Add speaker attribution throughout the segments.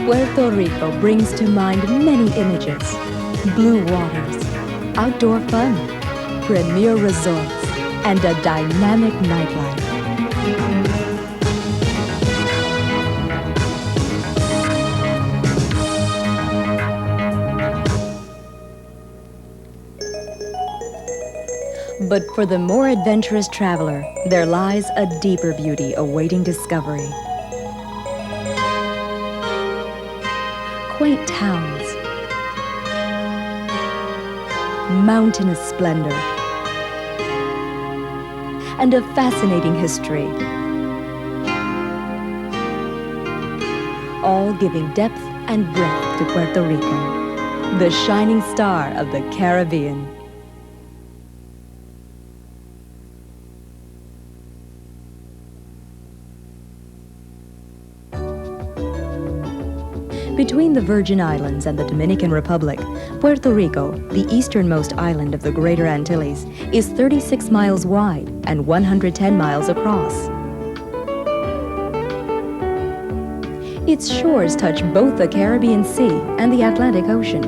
Speaker 1: Puerto Rico brings to mind many images: blue waters, outdoor fun, premier resorts, and a dynamic nightlife. But for the more adventurous traveler, there lies a deeper beauty awaiting discovery. Quaint towns, mountainous splendor, and a fascinating history, all giving depth and breadth to Puerto Rico, the shining star of the Caribbean. Between the Virgin Islands and the Dominican Republic, Puerto Rico, the easternmost island of the Greater Antilles, is 36 miles wide and 110 miles across. Its shores touch both the Caribbean Sea and the Atlantic Ocean.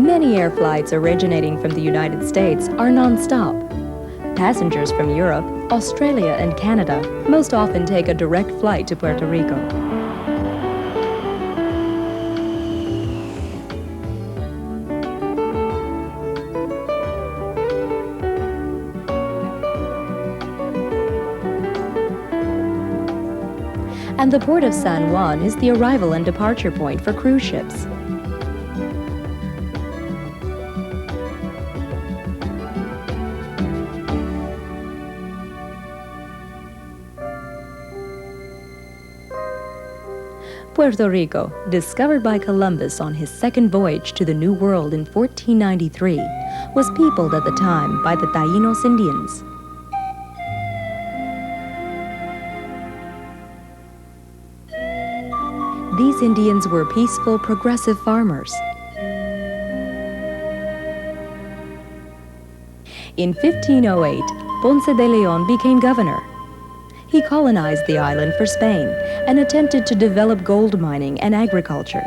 Speaker 1: Many air flights originating from the United States are non-stop. Passengers from Europe, Australia, and Canada most often take a direct flight to Puerto Rico. And the port of San Juan is the arrival and departure point for cruise ships. Puerto Rico, discovered by Columbus on his second voyage to the New World in 1493, was peopled at the time by the Taínos Indians. These Indians were peaceful, progressive farmers. In 1508, Ponce de León became governor. He colonized the island for Spain and attempted to develop gold mining and agriculture.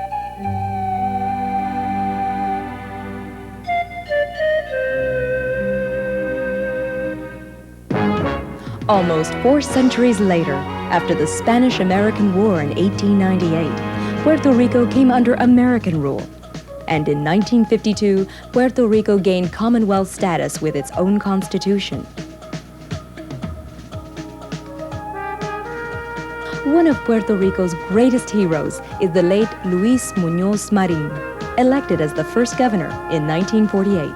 Speaker 1: Almost 4 centuries later, after the Spanish-American War in 1898, Puerto Rico came under American rule. And in 1952, Puerto Rico gained Commonwealth status with its own constitution. One of Puerto Rico's greatest heroes is the late Luis Muñoz Marin, elected as the first governor in 1948.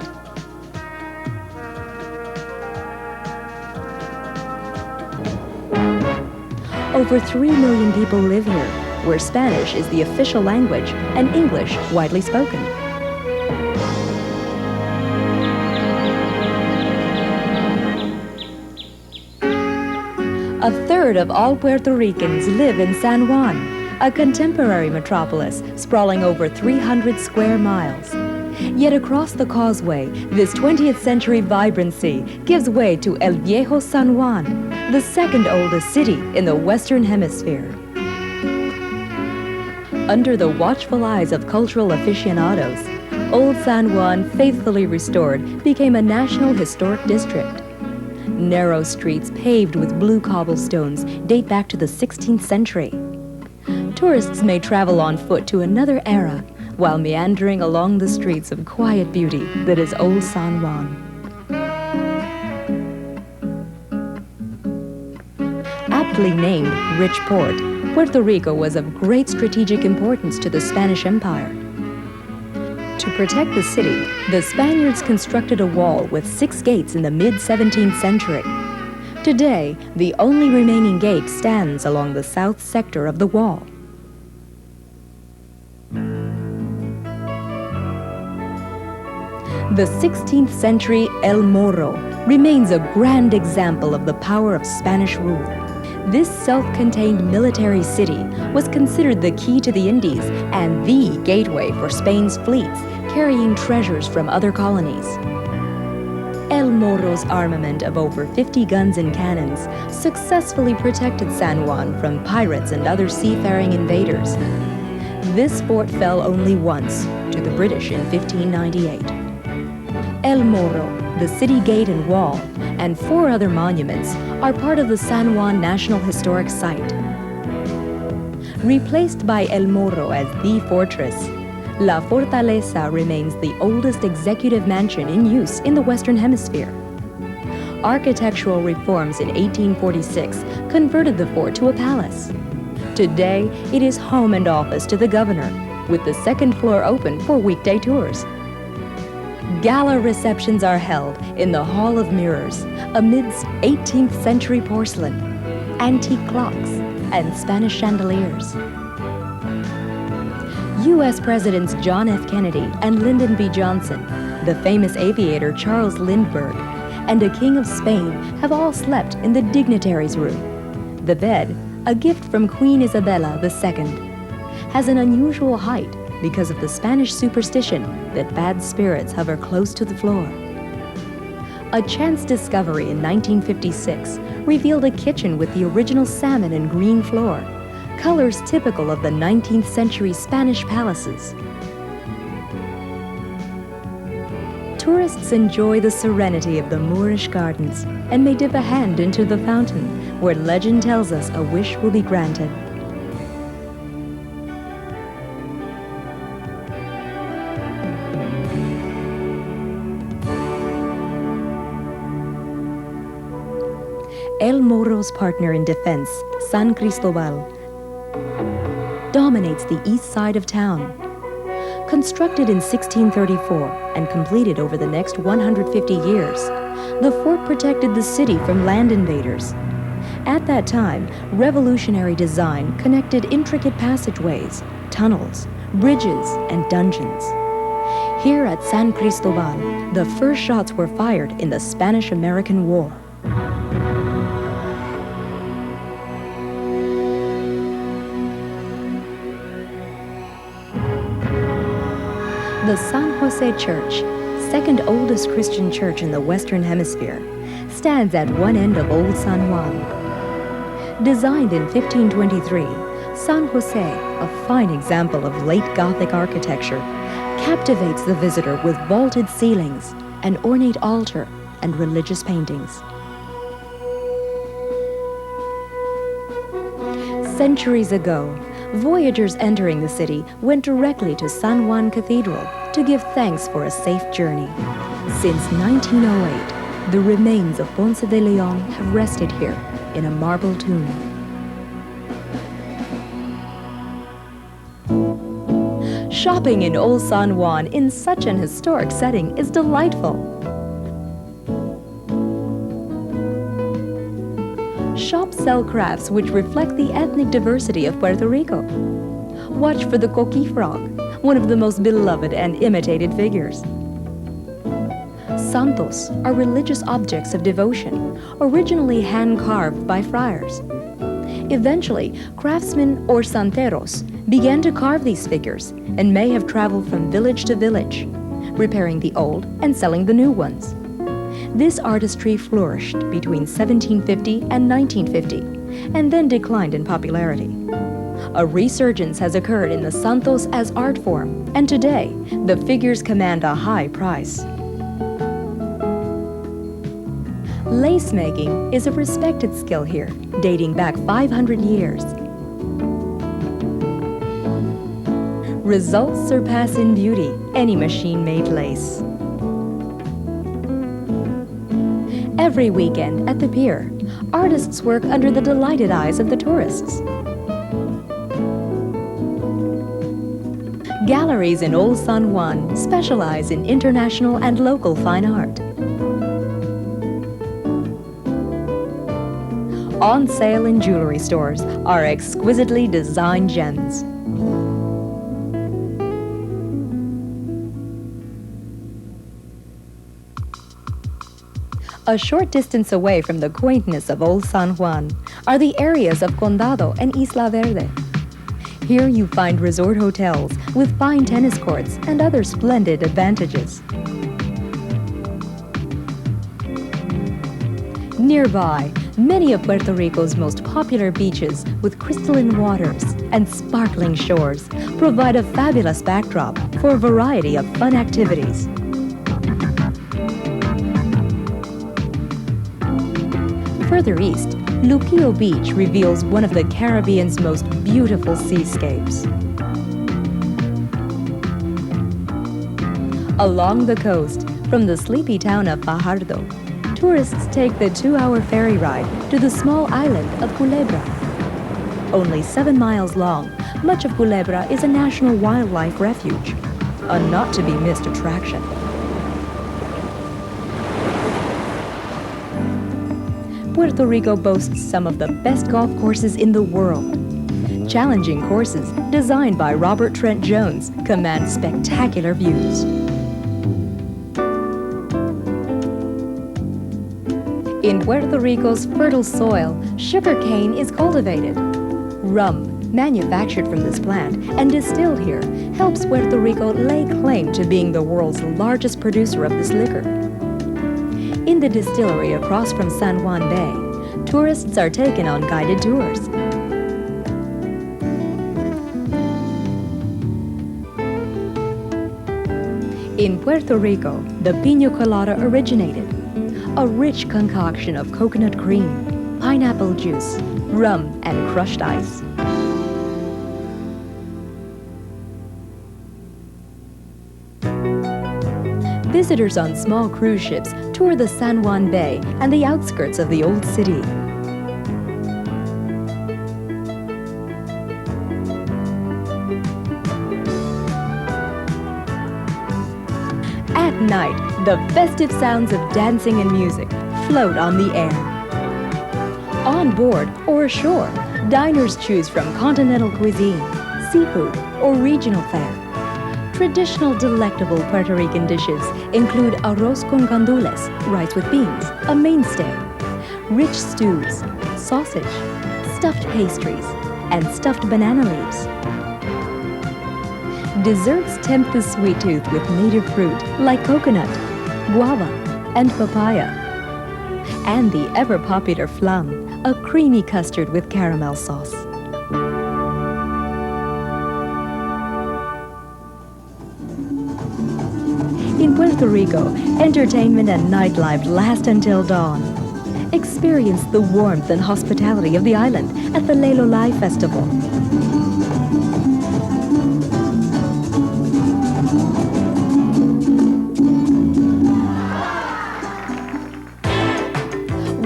Speaker 1: Over 3 million people live here, where Spanish is the official language and English widely spoken. A third of all Puerto Ricans live in San Juan, a contemporary metropolis sprawling over 300 square miles. Yet across the causeway, this 20th century vibrancy gives way to El Viejo San Juan, the second oldest city in the Western Hemisphere. Under the watchful eyes of cultural aficionados, Old San Juan, faithfully restored, became a National Historic District. Narrow streets paved with blue cobblestones date back to the 16th century. Tourists may travel on foot to another era while meandering along the streets of quiet beauty that is Old San Juan. Aptly named Rich Port, Puerto Rico was of great strategic importance to the Spanish Empire. To protect the city, the Spaniards constructed a wall with 6 gates in the mid-17th century. Today, the only remaining gate stands along the south sector of the wall. The 16th century El Morro remains a grand example of the power of Spanish rule. This self-contained military city was considered the key to the Indies and the gateway for Spain's fleets carrying treasures from other colonies. El Morro's armament of over 50 guns and cannons successfully protected San Juan from pirates and other seafaring invaders. This fort fell only once, to the British in 1598. El Morro, the city gate and wall, and 4 other monuments are part of the San Juan National Historic Site. Replaced by El Morro as the fortress, La Fortaleza remains the oldest executive mansion in use in the Western Hemisphere. Architectural reforms in 1846 converted the fort to a palace. Today, it is home and office to the governor, with the second floor open for weekday tours. Gala receptions are held in the Hall of Mirrors amidst 18th century porcelain, antique clocks, and Spanish chandeliers. U.S. Presidents John F. Kennedy and Lyndon B. Johnson, the famous aviator Charles Lindbergh, and a king of Spain have all slept in the dignitaries' room. The bed, a gift from Queen Isabella II, has an unusual height because of the Spanish superstition that bad spirits hover close to the floor. A chance discovery in 1956 revealed a kitchen with the original salmon and green floor, colors typical of the 19th century Spanish palaces. Tourists enjoy the serenity of the Moorish gardens and may dip a hand into the fountain, where legend tells us a wish will be granted. El Morro's partner in defense, San Cristobal, dominates the east side of town. Constructed in 1634 and completed over the next 150 years, the fort protected the city from land invaders. At that time, revolutionary design connected intricate passageways, tunnels, bridges, and dungeons. Here at San Cristobal, the first shots were fired in the Spanish-American War. The San Jose Church, second oldest Christian church in the Western Hemisphere, stands at one end of Old San Juan. Designed in 1523, San Jose, a fine example of late Gothic architecture, captivates the visitor with vaulted ceilings, an ornate altar, and religious paintings. Centuries ago, voyagers entering the city went directly to San Juan Cathedral to give thanks for a safe journey. Since 1908, the remains of Ponce de Leon have rested here in a marble tomb. Shopping in Old San Juan in such an historic setting is delightful. Shops sell crafts which reflect the ethnic diversity of Puerto Rico. Watch for the coqui frog, one of the most beloved and imitated figures. Santos are religious objects of devotion, originally hand-carved by friars. Eventually, craftsmen or santeros began to carve these figures and may have traveled from village to village, repairing the old and selling the new ones. This artistry flourished between 1750 and 1950, and then declined in popularity. A resurgence has occurred in the Santos as art form, and today, the figures command a high price. Lace making is a respected skill here, dating back 500 years. Results surpass in beauty any machine-made lace. Every weekend at the pier, artists work under the delighted eyes of the tourists. Galleries in Old San Juan specialize in international and local fine art. On sale in jewelry stores are exquisitely designed gems. A short distance away from the quaintness of Old San Juan are the areas of Condado and Isla Verde. Here you find resort hotels with fine tennis courts and other splendid advantages. Nearby, many of Puerto Rico's most popular beaches with crystalline waters and sparkling shores provide a fabulous backdrop for a variety of fun activities. Further east, Luquillo Beach reveals one of the Caribbean's most beautiful seascapes. Along the coast, from the sleepy town of Fajardo, tourists take the 2-hour ferry ride to the small island of Culebra. Only 7 miles long, much of Culebra is a national wildlife refuge, a not-to-be-missed attraction. Puerto Rico boasts some of the best golf courses in the world. Challenging courses designed by Robert Trent Jones command spectacular views. In Puerto Rico's fertile soil, sugarcane is cultivated. Rum, manufactured from this plant and distilled here, helps Puerto Rico lay claim to being the world's largest producer of this liquor. In the distillery across from San Juan Bay, tourists are taken on guided tours. In Puerto Rico, the piña colada originated, a rich concoction of coconut cream, pineapple juice, rum, and crushed ice. Visitors on small cruise ships tour the San Juan Bay and the outskirts of the old city. At night, the festive sounds of dancing and music float on the air. On board or ashore, diners choose from continental cuisine, seafood, or regional fare. Traditional delectable Puerto Rican dishes include arroz con gandules, rice with beans, a mainstay, rich stews, sausage, stuffed pastries, and stuffed banana leaves. Desserts tempt the sweet tooth with native fruit like coconut, guava, and papaya. And the ever-popular flan, a creamy custard with caramel sauce. In Puerto Rico, entertainment and nightlife last until dawn. Experience the warmth and hospitality of the island at the Lelo Lai Festival.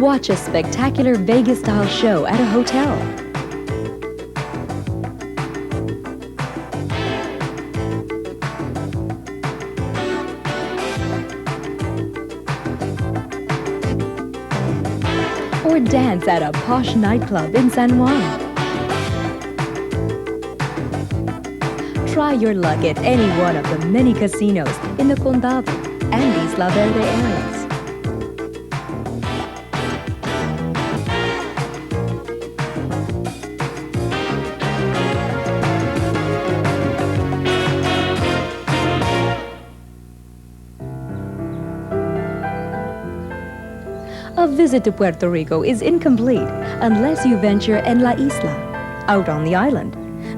Speaker 1: Watch a spectacular Vegas-style show at a hotel. Or dance at a posh nightclub in San Juan. Try your luck at any one of the many casinos in the Condado and Isla Verde areas. A visit to Puerto Rico is incomplete unless you venture en La Isla, out on the island,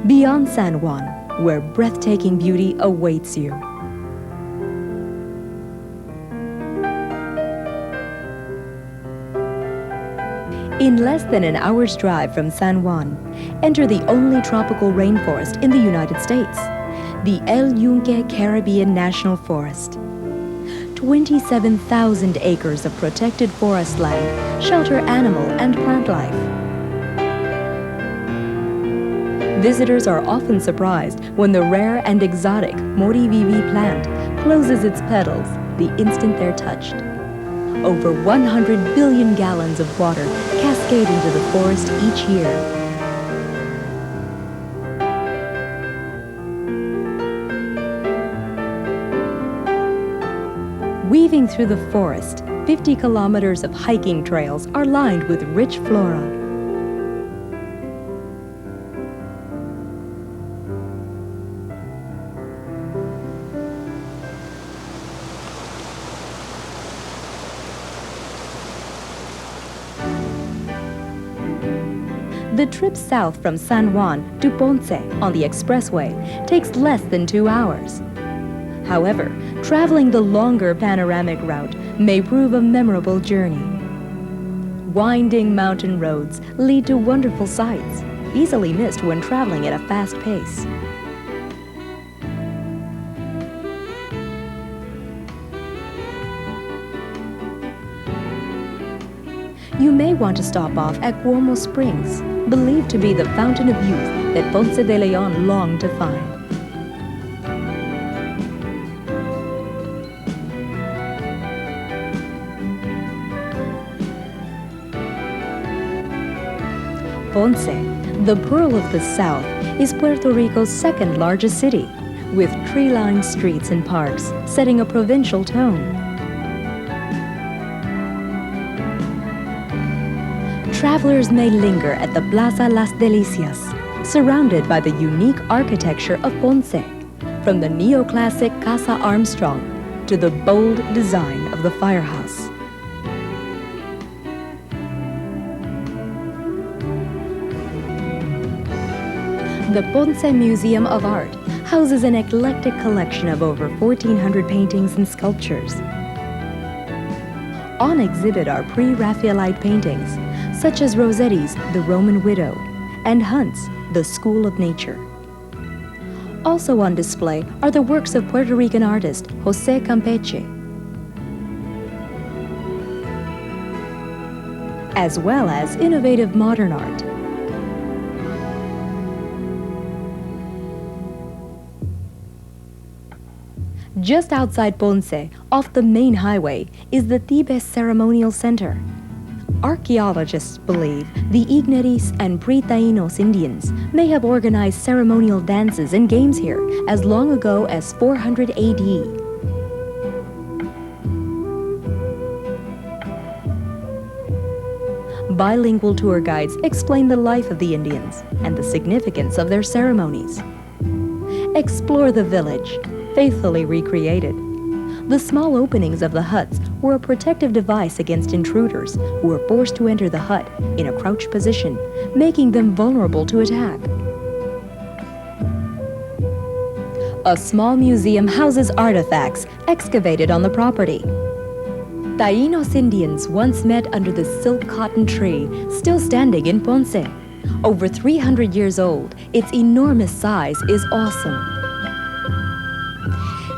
Speaker 1: beyond San Juan, where breathtaking beauty awaits you. In less than an hour's drive from San Juan, enter the only tropical rainforest in the United States, the El Yunque Caribbean National Forest. 27,000 acres of protected forest land shelter animal and plant life. Visitors are often surprised when the rare and exotic Mori Vivi plant closes its petals the instant they're touched. Over 100 billion gallons of water cascade into the forest each year. Weaving through the forest, 50 kilometers of hiking trails are lined with rich flora. The trip south from San Juan to Ponce on the expressway takes less than 2 hours. However, traveling the longer panoramic route may prove a memorable journey. Winding mountain roads lead to wonderful sights, easily missed when traveling at a fast pace. You may want to stop off at Cuomo Springs, believed to be the fountain of youth that Ponce de Leon longed to find. Ponce, the pearl of the South, is Puerto Rico's second largest city, with tree-lined streets and parks setting a provincial tone. Travelers may linger at the Plaza Las Delicias, surrounded by the unique architecture of Ponce, from the neoclassic Casa Armstrong to the bold design of the firehouse. The Ponce Museum of Art houses an eclectic collection of over 1,400 paintings and sculptures. On exhibit are pre-Raphaelite paintings, such as Rossetti's The Roman Widow and Hunt's The School of Nature. Also on display are the works of Puerto Rican artist José Campeche, as well as innovative modern art. Just outside Ponce, off the main highway, is the Thebes Ceremonial Center. Archaeologists believe the Igneris and pre-Taínos Indians may have organized ceremonial dances and games here as long ago as 400 AD. Bilingual tour guides explain the life of the Indians and the significance of their ceremonies. Explore the village, faithfully recreated. The small openings of the huts were a protective device against intruders who were forced to enter the hut in a crouched position, making them vulnerable to attack. A small museum houses artifacts excavated on the property. Taínos Indians once met under the silk cotton tree, still standing in Ponce. Over 300 years old, its enormous size is awesome.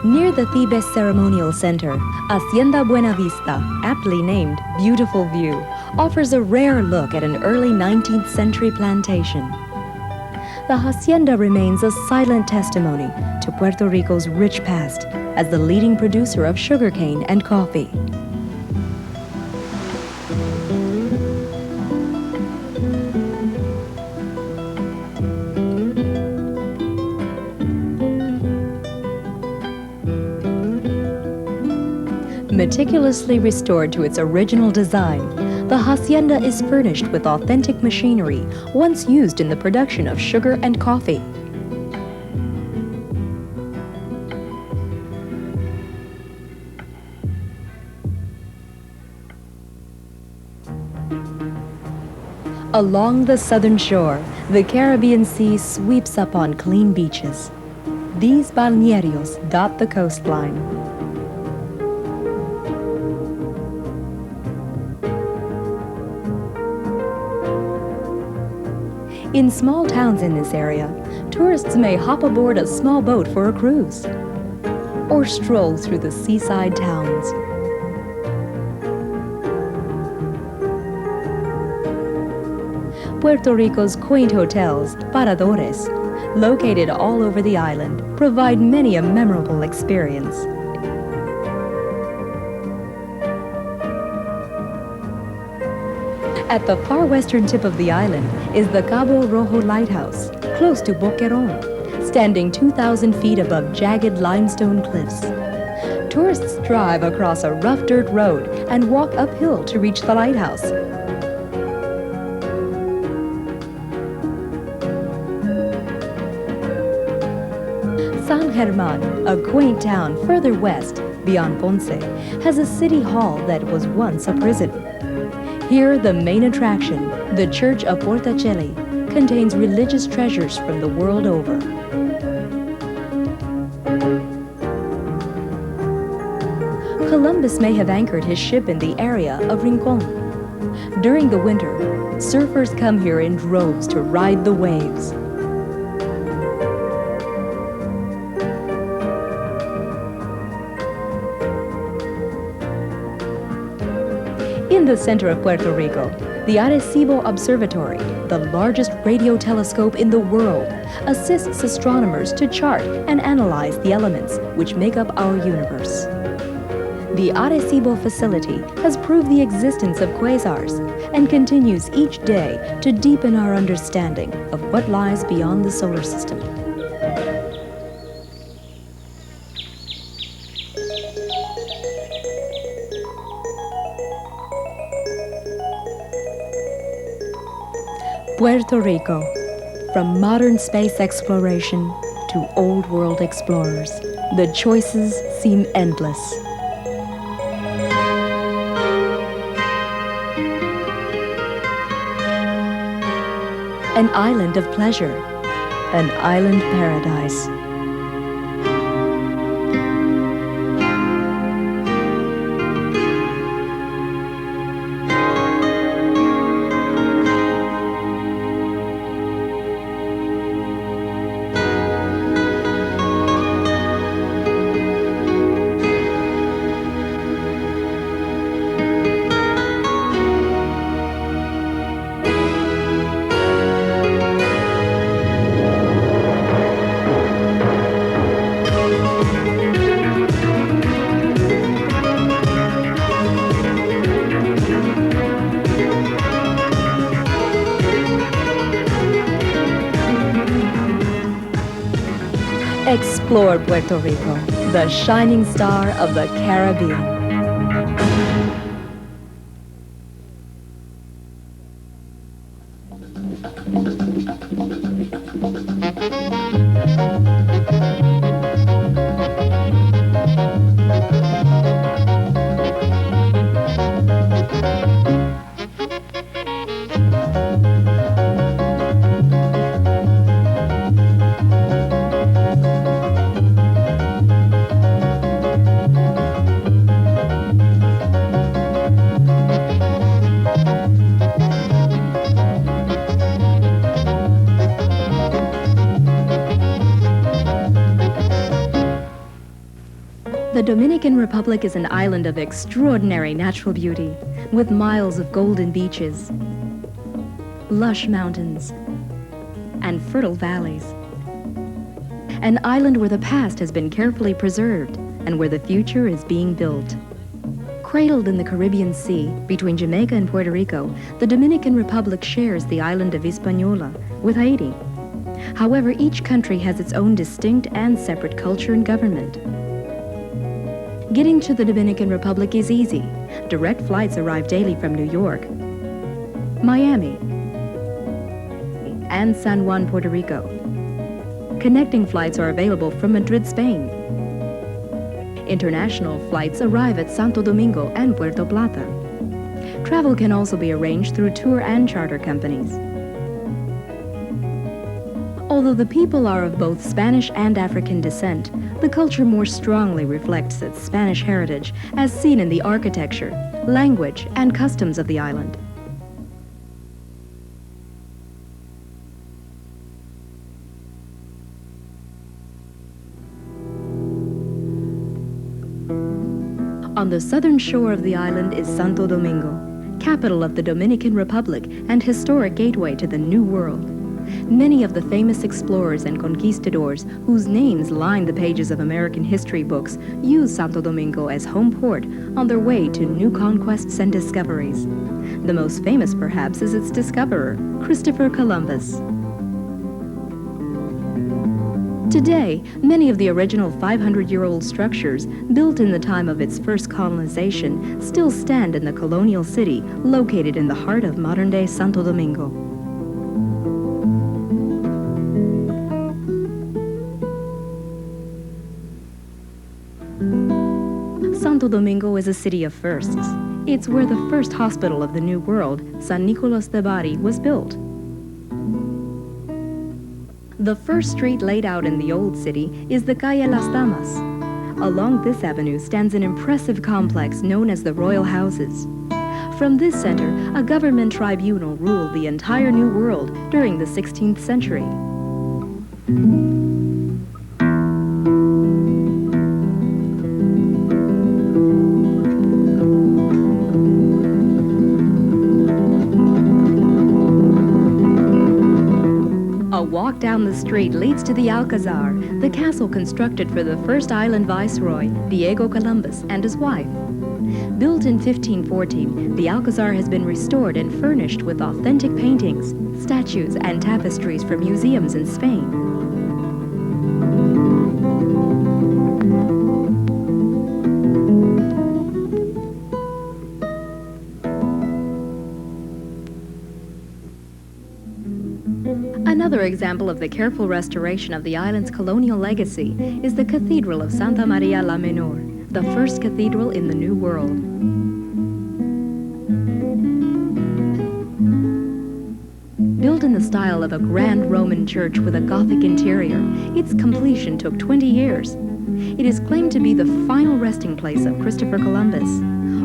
Speaker 1: Near the Thebes Ceremonial Center, Hacienda Buena Vista, aptly named Beautiful View, offers a rare look at an early 19th century plantation. The hacienda remains a silent testimony to Puerto Rico's rich past as the leading producer of sugarcane and coffee. Meticulously restored to its original design, the hacienda is furnished with authentic machinery once used in the production of sugar and coffee. Along the southern shore, the Caribbean Sea sweeps up on clean beaches. These balnearios dot the coastline. In small towns in this area, tourists may hop aboard a small boat for a cruise or stroll through the seaside towns. Puerto Rico's quaint hotels, paradores, located all over the island, provide many a memorable experience. At the far western tip of the island is the Cabo Rojo Lighthouse, close to Boquerón, standing 2,000 feet above jagged limestone cliffs. Tourists drive across a rough dirt road and walk uphill to reach the lighthouse. San Germán, a quaint town further west, beyond Ponce, has a city hall that was once a prison. Here, the main attraction, the Church of Portacelli, contains religious treasures from the world over. Columbus may have anchored his ship in the area of Rincon. During the winter, surfers come here in droves to ride the waves. In the center of Puerto Rico, the Arecibo Observatory, the largest radio telescope in the world, assists astronomers to chart and analyze the elements which make up our universe. The Arecibo facility has proved the existence of quasars and continues each day to deepen our understanding of what lies beyond the solar system. Puerto Rico, from modern space exploration to old world explorers, the choices seem endless. An island of pleasure, an island paradise. Explore Puerto Rico, the shining star of the Caribbean. The Dominican Republic is an island of extraordinary natural beauty, with miles of golden beaches, lush mountains, and fertile valleys. An island where the past has been carefully preserved and where the future is being built. Cradled in the Caribbean Sea between Jamaica and Puerto Rico, the Dominican Republic shares the island of Hispaniola with Haiti. However, each country has its own distinct and separate culture and government. Getting to the Dominican Republic is easy. Direct flights arrive daily from New York, Miami, and San Juan, Puerto Rico. Connecting flights are available from Madrid, Spain. International flights arrive at Santo Domingo and Puerto Plata. Travel can also be arranged through tour and charter companies. Although the people are of both Spanish and African descent, the culture more strongly reflects its Spanish heritage as seen in the architecture, language, and customs of the island. On the southern shore of the island is Santo Domingo, capital of the Dominican Republic and historic gateway to the New World. Many of the famous explorers and conquistadors whose names line the pages of American history books use Santo Domingo as home port on their way to new conquests and discoveries. The most famous, perhaps, is its discoverer, Christopher Columbus. Today, many of the original 500-year-old structures built in the time of its first colonization still stand in the colonial city located in the heart of modern-day Santo Domingo. Santo Domingo is a city of firsts. It's where the first hospital of the New World, San Nicolas de Bari, was built. The first street laid out in the old city is the Calle Las Damas. Along this avenue stands an impressive complex known as the Royal Houses. From this center, a government tribunal ruled the entire New World during the 16th century. A walk down the street leads to the Alcazar, the castle constructed for the first island viceroy, Diego Columbus, and his wife. Built in 1514, the Alcazar has been restored and furnished with authentic paintings, statues, and tapestries from museums in Spain. Another example of the careful restoration of the island's colonial legacy is the Cathedral of Santa Maria la Menor, the first cathedral in the New World. Built in the style of a grand Roman church with a Gothic interior, its completion took 20 years. It is claimed to be the final resting place of Christopher Columbus.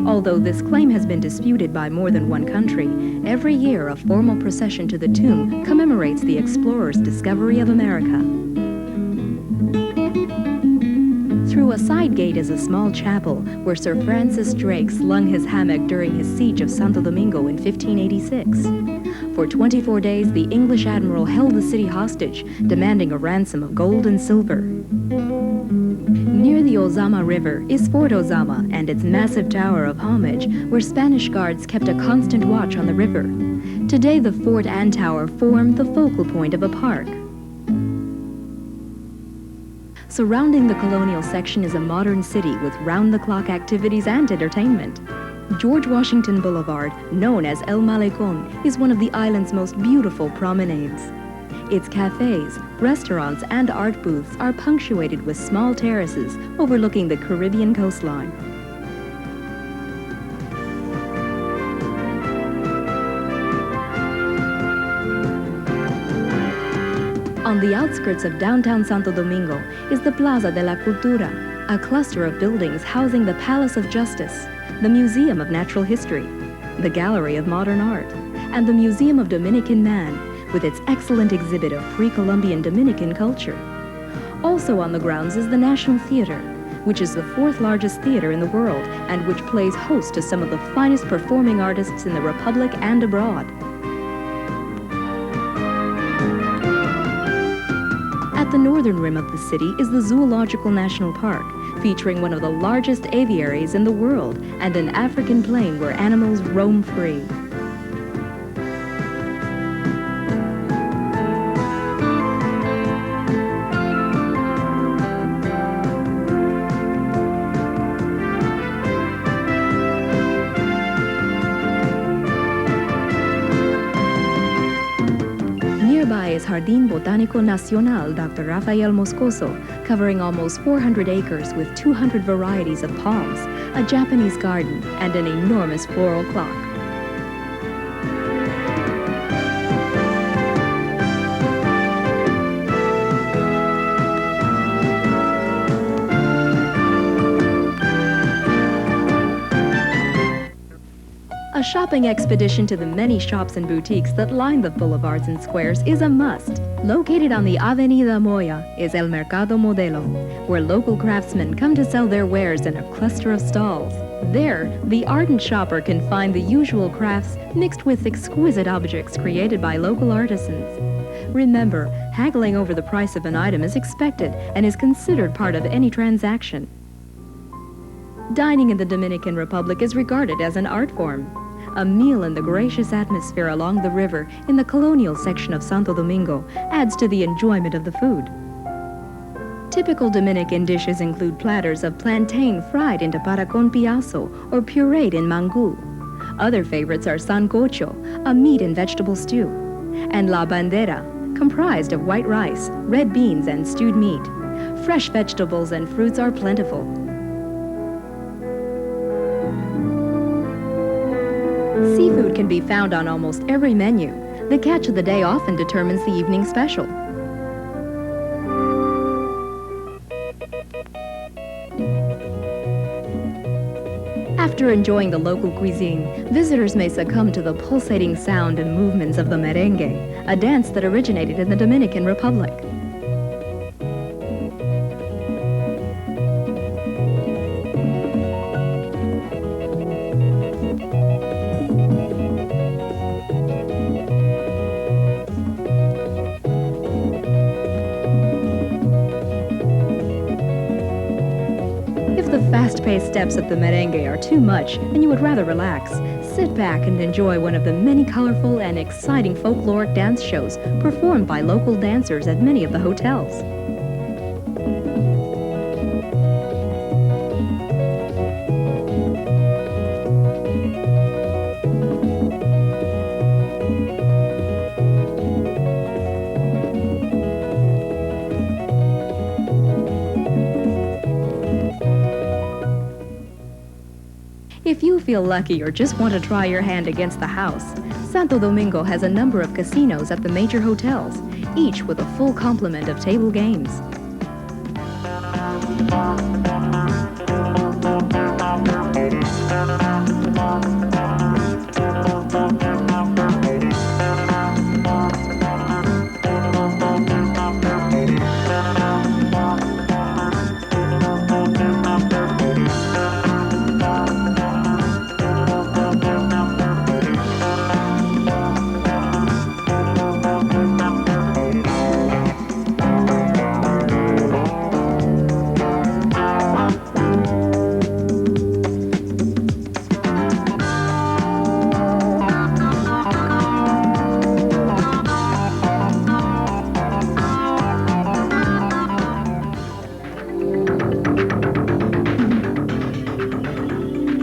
Speaker 1: Although this claim has been disputed by more than one country, every year a formal procession to the tomb commemorates the explorer's discovery of America. Through a side gate is a small chapel where Sir Francis Drake slung his hammock during his siege of Santo Domingo in 1586. For 24 days, the English admiral held the city hostage, demanding a ransom of gold and silver. Near the Ozama River is Fort Ozama and its massive tower of homage, where Spanish guards kept a constant watch on the river. Today, the fort and tower form the focal point of a park. Surrounding the colonial section is a modern city with round-the-clock activities and entertainment. George Washington Boulevard, known as El Malecón, is one of the island's most beautiful promenades. Its cafes, restaurants, and art booths are punctuated with small terraces overlooking the Caribbean coastline. On the outskirts of downtown Santo Domingo is the Plaza de la Cultura, a cluster of buildings housing the Palace of Justice, the Museum of Natural History, the Gallery of Modern Art, and the Museum of Dominican Man, with its excellent exhibit of pre-Columbian Dominican culture. Also on the grounds is the National Theater, which is the fourth largest theater in the world and which plays host to some of the finest performing artists in the Republic and abroad. At the northern rim of the city is the Zoological National Park, featuring one of the largest aviaries in the world and an African plain where animals roam free. Nearby is Jardín Botánico Nacional Dr. Rafael Moscoso, covering almost 400 acres with 200 varieties of palms, a Japanese garden, and an enormous floral clock. A shopping expedition to the many shops and boutiques that line the boulevards and squares is a must. Located on the Avenida Moya is El Mercado Modelo, where local craftsmen come to sell their wares in a cluster of stalls. There, the ardent shopper can find the usual crafts mixed with exquisite objects created by local artisans. Remember, haggling over the price of an item is expected and is considered part of any transaction. Dining in the Dominican Republic is regarded as an art form. A meal in the gracious atmosphere along the river in the colonial section of Santo Domingo adds to the enjoyment of the food. Typical Dominican dishes include platters of plantain fried into patacon piazo or pureed in mangú. Other favorites are sancocho, a meat and vegetable stew, and la bandera, comprised of white rice, red beans, and stewed meat. Fresh vegetables and fruits are plentiful. Seafood can be found on almost every menu. The catch of the day often determines the evening special. After enjoying the local cuisine, visitors may succumb to the pulsating sound and movements of the merengue, a dance that originated in the Dominican Republic. If the fast-paced steps of the merengue are too much and you would rather relax, sit back and enjoy one of the many colorful and exciting folkloric dance shows performed by local dancers at many of the hotels. If you feel lucky or just want to try your hand against the house, Santo Domingo has a number of casinos at the major hotels, each with a full complement of table games.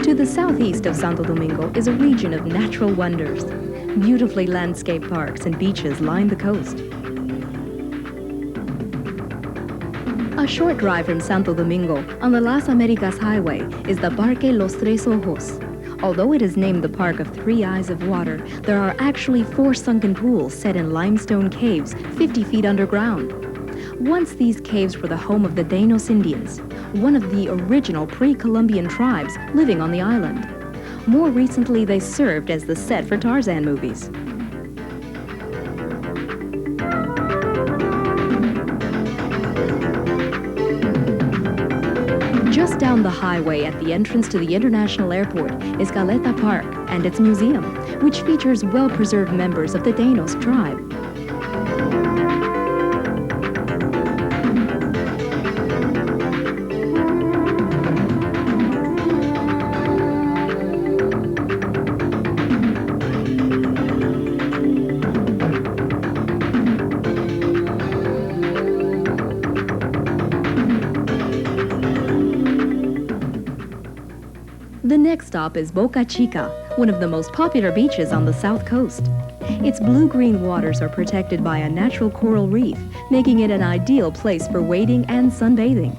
Speaker 1: To the southeast of Santo Domingo is a region of natural wonders. Beautifully landscaped parks and beaches line the coast. A short drive from Santo Domingo on the Las Americas Highway is the Parque Los Tres Ojos. Although it is named the Park of Three Eyes of Water, there are actually 4 sunken pools set in limestone caves 50 feet underground. Once these caves were the home of the Dainos Indians, one of the original pre-Columbian tribes living on the island. More recently, they served as the set for Tarzan movies. Just down the highway at the entrance to the international airport is Caleta Park and its museum, which features well-preserved members of the Dainos tribe. The next stop is Boca Chica, one of the most popular beaches on the south coast. Its blue-green waters are protected by a natural coral reef, making it an ideal place for wading and sunbathing.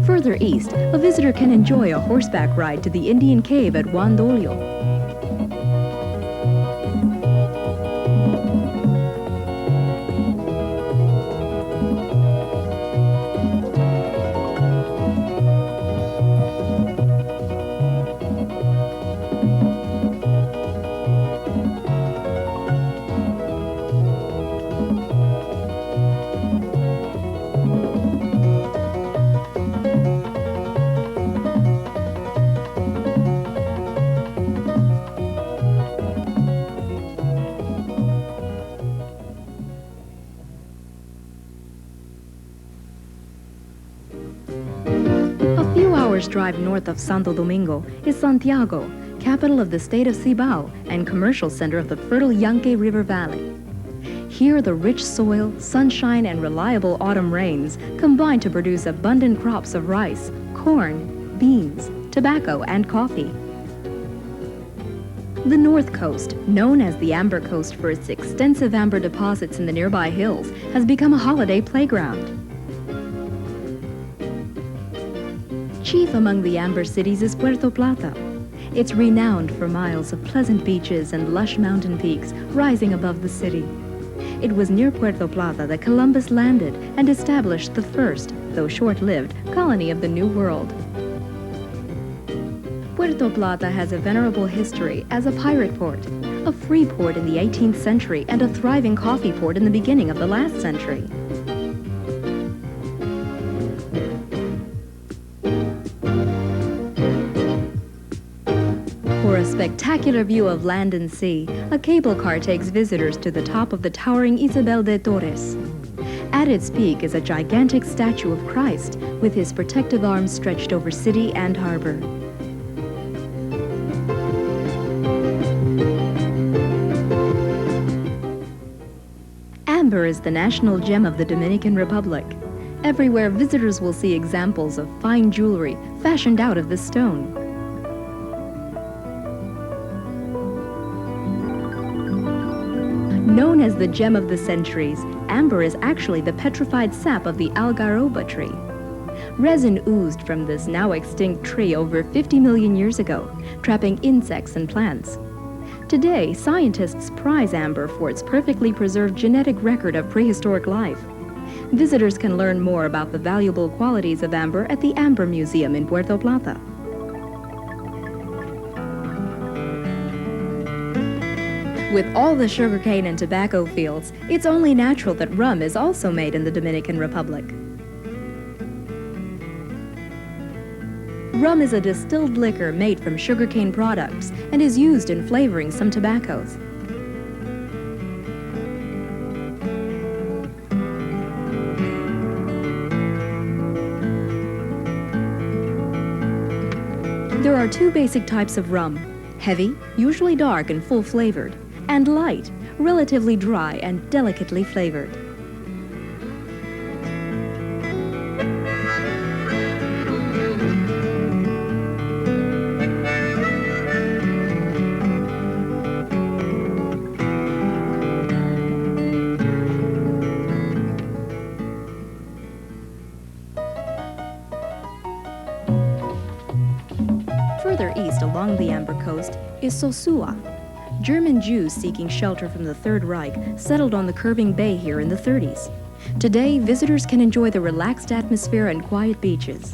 Speaker 1: Further east, a visitor can enjoy a horseback ride to the Indian cave at Juan Dolio. Drive north of Santo Domingo is Santiago, capital of the state of Cibao and commercial center of the fertile Yanque River Valley. Here, the rich soil, sunshine, and reliable autumn rains combine to produce abundant crops of rice, corn, beans, tobacco, and coffee. The North Coast, known as the Amber Coast for its extensive amber deposits in the nearby hills, has become a holiday playground. Chief among the amber cities is Puerto Plata. It's renowned for miles of pleasant beaches and lush mountain peaks rising above the city. It was near Puerto Plata that Columbus landed and established the first, though short-lived, colony of the New World. Puerto Plata has a venerable history as a pirate port, a free port in the 18th century, and a thriving coffee port in the beginning of the last century. For a spectacular view of land and sea, a cable car takes visitors to the top of the towering Isabel de Torres. At its peak is a gigantic statue of Christ with his protective arms stretched over city and harbor. Amber is the national gem of the Dominican Republic. Everywhere, visitors will see examples of fine jewelry fashioned out of this stone. Known as the gem of the centuries, amber is actually the petrified sap of the algaroba tree. Resin oozed from this now extinct tree over 50 million years ago, trapping insects and plants. Today, scientists prize amber for its perfectly preserved genetic record of prehistoric life. Visitors can learn more about the valuable qualities of amber at the Amber Museum in Puerto Plata. With all the sugarcane and tobacco fields, it's only natural that rum is also made in the Dominican Republic. Rum is a distilled liquor made from sugarcane products and is used in flavoring some tobaccos. There are two basic types of rum: heavy, usually dark and full-flavored, and light, relatively dry and delicately flavored. Further east along the Amber Coast is Sosua. German Jews seeking shelter from the Third Reich settled on the curving bay here in the 30s. Today, visitors can enjoy the relaxed atmosphere and quiet beaches.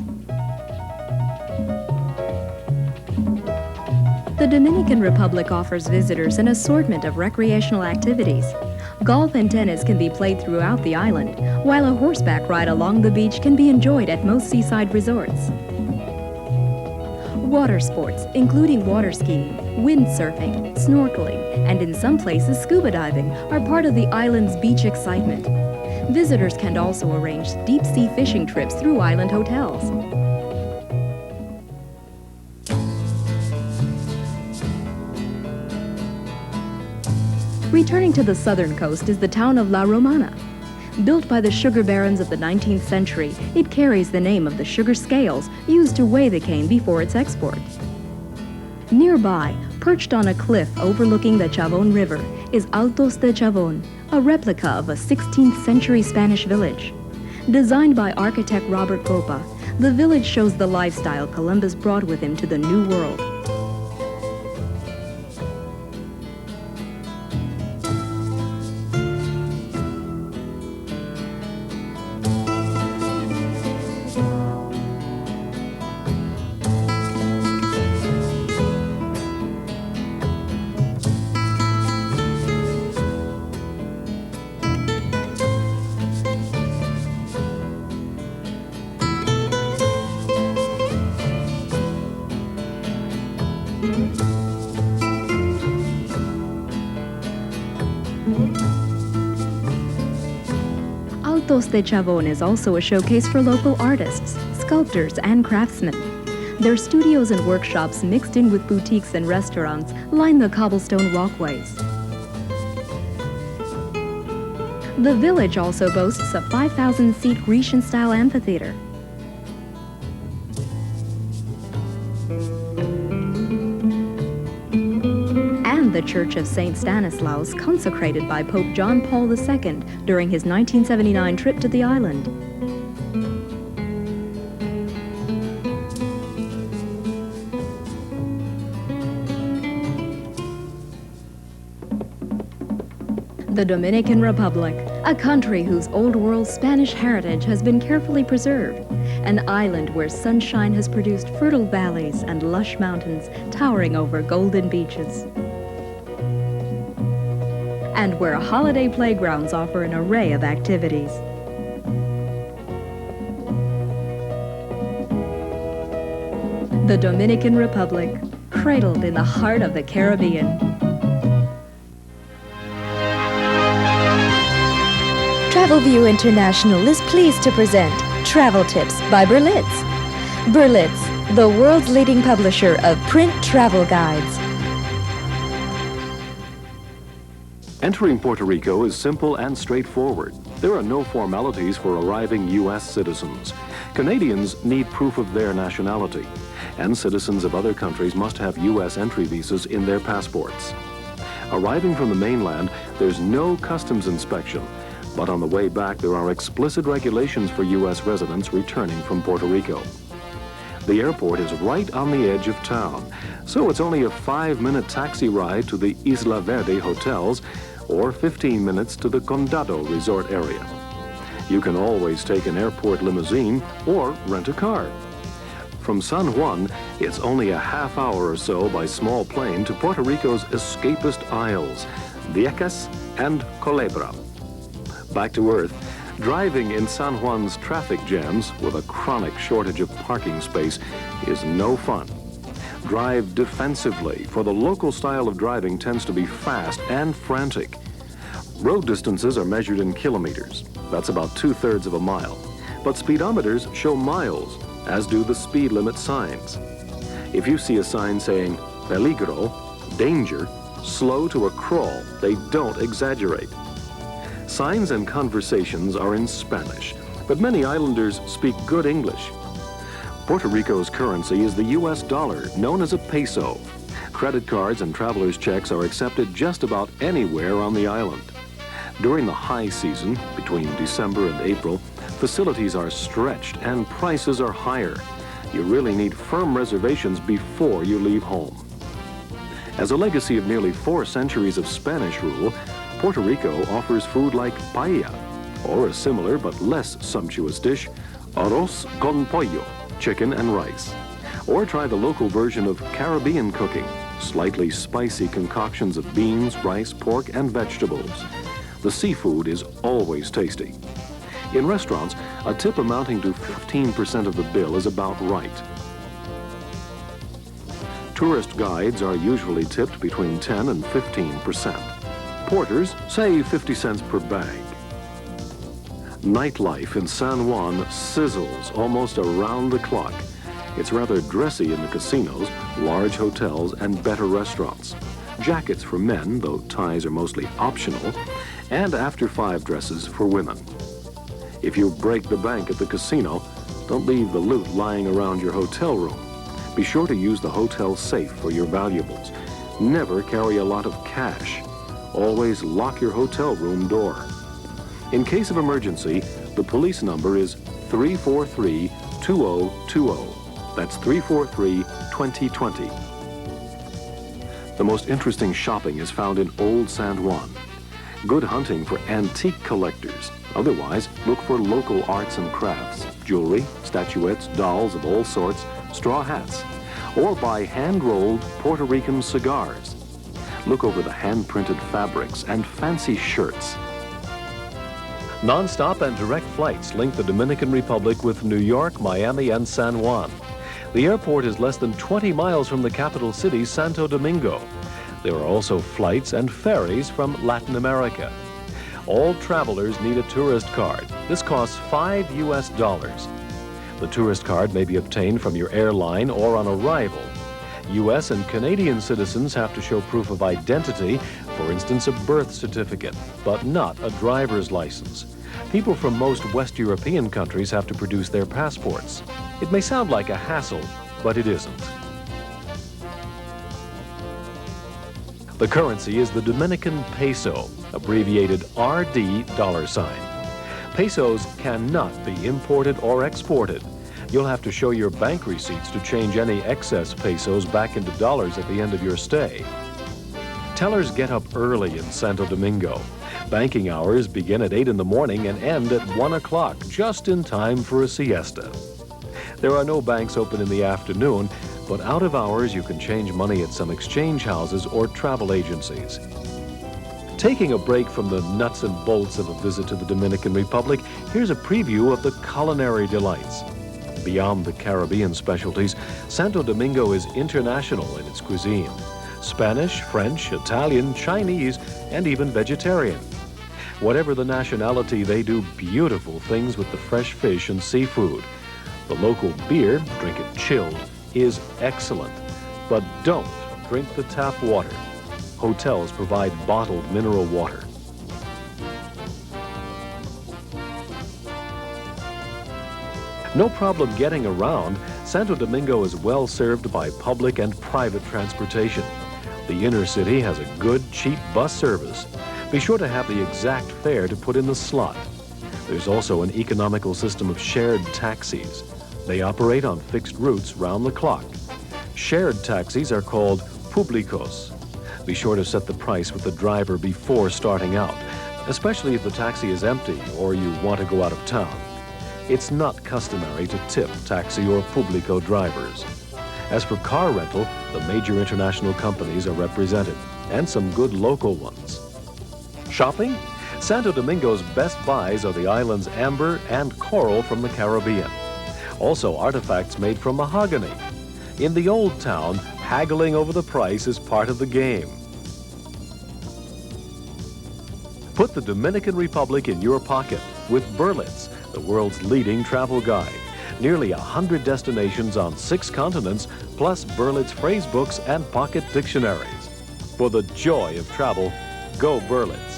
Speaker 1: The Dominican Republic offers visitors an assortment of recreational activities. Golf and tennis can be played throughout the island, while a horseback ride along the beach can be enjoyed at most seaside resorts. Water sports, including water skiing, windsurfing, snorkeling, and in some places scuba diving, are part of the island's beach excitement. Visitors can also arrange deep-sea fishing trips through island hotels. Returning to the southern coast is the town of La Romana. Built by the sugar barons of the 19th century, it carries the name of the sugar scales used to weigh the cane before its export. Nearby, perched on a cliff overlooking the Chavon River, is Altos de Chavon, a replica of a 16th century Spanish village. Designed by architect Robert Copa, the village shows the lifestyle Columbus brought with him to the New World. Altos de Chavon is also a showcase for local artists, sculptors, and craftsmen. Their studios and workshops, mixed in with boutiques and restaurants, line the cobblestone walkways. The village also boasts a 5,000-seat Grecian-style amphitheater. And the Church of St. Stanislaus, consecrated by Pope John Paul II during his 1979 trip to the island. The Dominican Republic, a country whose Old World Spanish heritage has been carefully preserved, an island where sunshine has produced fertile valleys and lush mountains towering over golden beaches, and where holiday playgrounds offer an array of activities. The Dominican Republic, cradled in the heart of the Caribbean.
Speaker 2: TravelView International is pleased to present Travel Tips by Berlitz. Berlitz, the world's leading publisher of print travel guides.
Speaker 3: Entering Puerto Rico is simple and straightforward. There are no formalities for arriving U.S. citizens. Canadians need proof of their nationality, and citizens of other countries must have U.S. entry visas in their passports. Arriving from the mainland, there's no customs inspection, but on the way back there are explicit regulations for U.S. residents returning from Puerto Rico. The airport is right on the edge of town, so it's only a 5-minute taxi ride to the Isla Verde hotels or 15 minutes to the Condado resort area. You can always take an airport limousine or rent a car. From San Juan, it's only a half hour or so by small plane to Puerto Rico's escapist isles, Vieques and Culebra. Back to Earth, driving in San Juan's traffic jams with a chronic shortage of parking space is no fun. Drive defensively, for the local style of driving tends to be fast and frantic. Road distances are measured in kilometers. That's about 2/3 of a mile. But speedometers show miles, as do the speed limit signs. If you see a sign saying peligro, danger, slow to a crawl, they don't exaggerate. Signs and conversations are in Spanish, but many islanders speak good English. Puerto Rico's currency is the U.S. dollar, known as a peso. Credit cards and traveler's checks are accepted just about anywhere on the island. During the high season, between December and April, facilities are stretched and prices are higher. You really need firm reservations before you leave home. As a legacy of nearly 4 centuries of Spanish rule, Puerto Rico offers food like paella, or a similar but less sumptuous dish, arroz con pollo, chicken and rice. Or try the local version of Caribbean cooking, slightly spicy concoctions of beans, rice, pork, and vegetables. The seafood is always tasty. In restaurants, a tip amounting to 15% of the bill is about right. Tourist guides are usually tipped between 10 and 15%. Porters say 50 cents per bag. Nightlife in San Juan sizzles almost around the clock. It's rather dressy in the casinos, large hotels, and better restaurants. Jackets for men, though ties are mostly optional, and after-5 dresses for women. If you break the bank at the casino, don't leave the loot lying around your hotel room. Be sure to use the hotel safe for your valuables. Never carry a lot of cash. Always lock your hotel room door. In case of emergency, the police number is 343-2020. That's 343-2020. The most interesting shopping is found in Old San Juan. Good hunting for antique collectors. Otherwise, look for local arts and crafts, jewelry, statuettes, dolls of all sorts, straw hats, or buy hand-rolled Puerto Rican cigars. Look over the hand-printed fabrics and fancy shirts. Non-stop and direct flights link the Dominican Republic with New York, Miami, and San Juan. The airport is less than 20 miles from the capital city, Santo Domingo. There are also flights and ferries from Latin America. All travelers need a tourist card. This costs $5 US. The tourist card may be obtained from your airline or on arrival. U.S. and Canadian citizens have to show proof of identity, for instance, a birth certificate, but not a driver's license. People from most West European countries have to produce their passports. It may sound like a hassle, but it isn't. The currency is the Dominican peso, abbreviated RD $. Pesos cannot be imported or exported. You'll have to show your bank receipts to change any excess pesos back into dollars at the end of your stay. Tellers get up early in Santo Domingo. Banking hours begin at 8 in the morning and end at 1 o'clock, just in time for a siesta. There are no banks open in the afternoon, but out of hours you can change money at some exchange houses or travel agencies. Taking a break from the nuts and bolts of a visit to the Dominican Republic, here's a preview of the culinary delights. Beyond the Caribbean specialties, Santo Domingo is international in its cuisine. Spanish, French, Italian, Chinese, and even vegetarian. Whatever the nationality, they do beautiful things with the fresh fish and seafood. The local beer, drink it chilled, is excellent. But don't drink the tap water. Hotels provide bottled mineral water. No problem getting around, Santo Domingo is well served by public and private transportation. The inner city has a good, cheap bus service. Be sure to have the exact fare to put in the slot. There's also an economical system of shared taxis. They operate on fixed routes round the clock. Shared taxis are called públicos. Be sure to set the price with the driver before starting out, especially if the taxi is empty or you want to go out of town. It's not customary to tip taxi or público drivers. As for car rental, the major international companies are represented, and some good local ones. Shopping? Santo Domingo's best buys are the island's amber and coral from the Caribbean. Also artifacts made from mahogany. In the old town, haggling over the price is part of the game. Put the Dominican Republic in your pocket with Berlitz, the world's leading travel guide. Nearly 100 destinations on 6 continents, plus Berlitz phrase books and pocket dictionaries. For the joy of travel, go Berlitz.